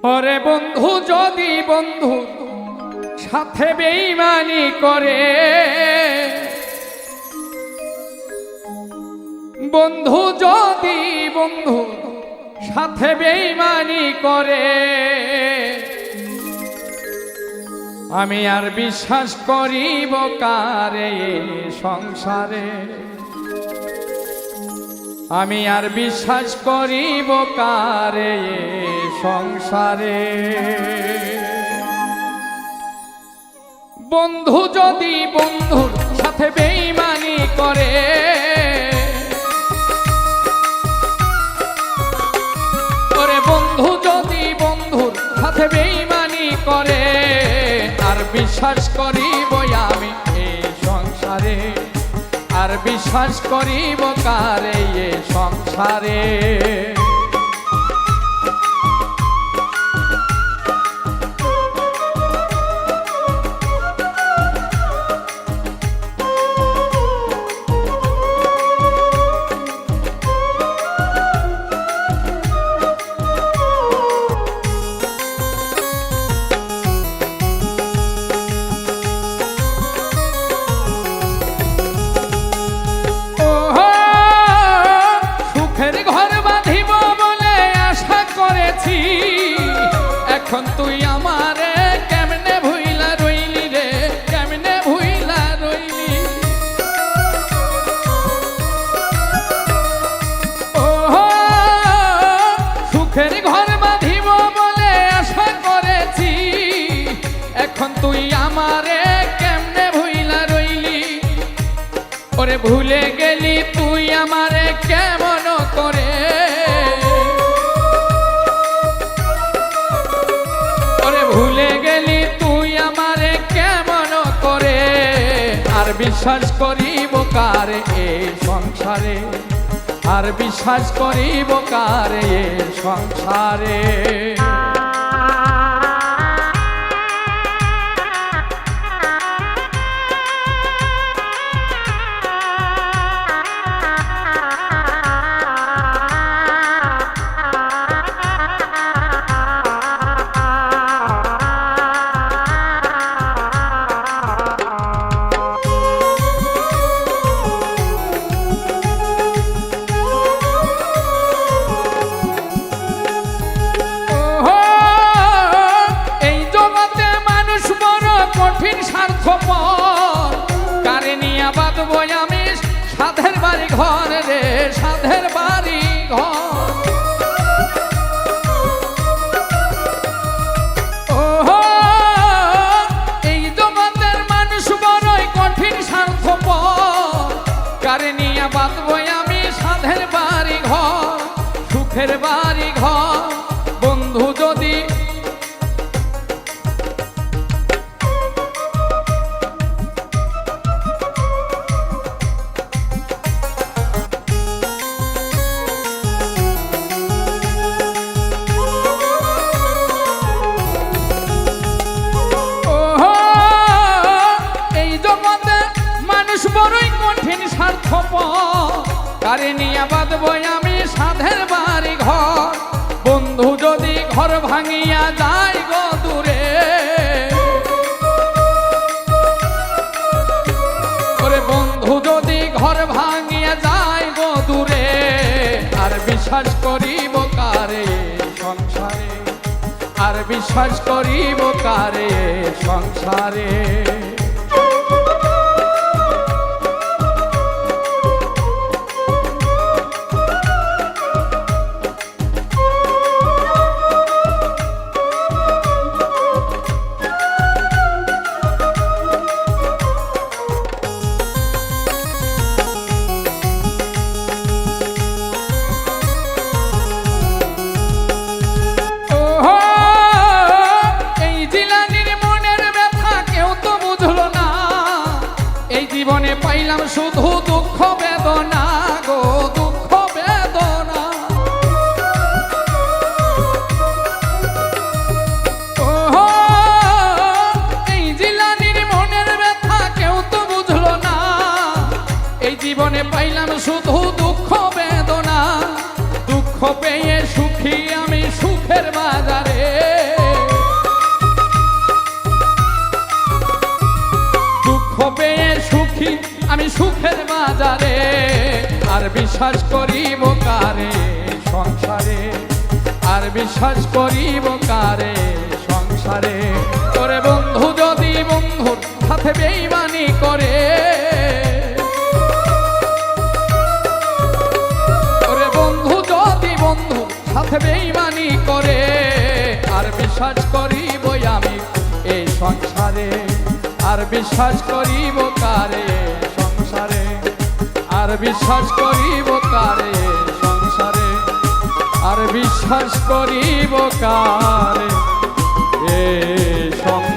ওরে বন্ধু যদি বন্ধু সাথে বেঈমানি করে, বন্ধু যদি বন্ধু সাথে বেঈমানি করে, আমি আর বিশ্বাস করিব কারে সংসারে, আমি আর বিশ্বাস করিব কারে সংসারে। বন্ধু যদি বন্ধুর সাথে বেঈমানি করে, ওরে বন্ধু যদি বন্ধুর সাথে বেঈমানি করে, আর বিশ্বাস করিব আমি এই সংসারে, আর বিশ্বাস করিব কারে এ সংসারে। এখন তুই আমারে কেমনে ভুইলা রইলি রে, কেমনে ভুইলা রইলি। ও সুখের ঘর বাঁধিব বলে আশা করেছি, এখন তুই আমারে কেমনে ভুইলা রইলি। ওরে ভুলে গেলি তুই আমারে কেমন করে, ভুলে গেলি তুই আমারে কেমন করে, আর বিশ্বাস করিব কারে এই সংসারে, আর বিশ্বাস করিব কারে এই সংসারে। কঠিন স্বার্থপর কারে নিয়া বাঁধব আমি সাধের বাড়ি ঘর রে, সাধের বাড়ি ঘর। ও এই জগতের মানুষ বড়ই কঠিন স্বার্থপর, কারে নিয়া বাঁধব আমি সাধের বাড়ি ঘর, সুখের বাড়ি ঘর। বন্ধু যদি বড়ই কঠিন স্বার্থপর, কারে নিয়া বাঁধব আমি সাধের বাড়ি ঘর। বন্ধু যদি ঘর ভাঙিয়া যায় গো দূরে, ওরে বন্ধু যদি ঘর ভাঙিয়া যায় গো দূরে, আর বিশ্বাস করিব কারে সংসারে, আর বিশ্বাস করিব কারে সংসারে। জীবনে পাইলাম শুধু দুঃখ বেদনা গো, দুঃখ বেদনা। ও এই জিলানির মনের ব্যথা কেউ তো বুঝলো না, এই জীবনে পাইলাম শুধু দুঃখ বেদনা। দুঃখ পেয়ে সুখী আমি সুখের বাজারে। বিশ্বাস করিব কারে সংসারে, আর বিশ্বাস করিব কারে সংসারে। তোরে বন্ধু যদি বন্ধুর সাথে বেইমানি করে, তোরে বন্ধু যদি বন্ধুর সাথে বেইমানি করে, আর বিশ্বাস করিব আমি এই সংসারে, আর বিশ্বাস করিব কারে সংসারে, আর বিশ্বাস করিব কারে সংসারে, আর বিশ্বাস করিব কারে এ সংসারে।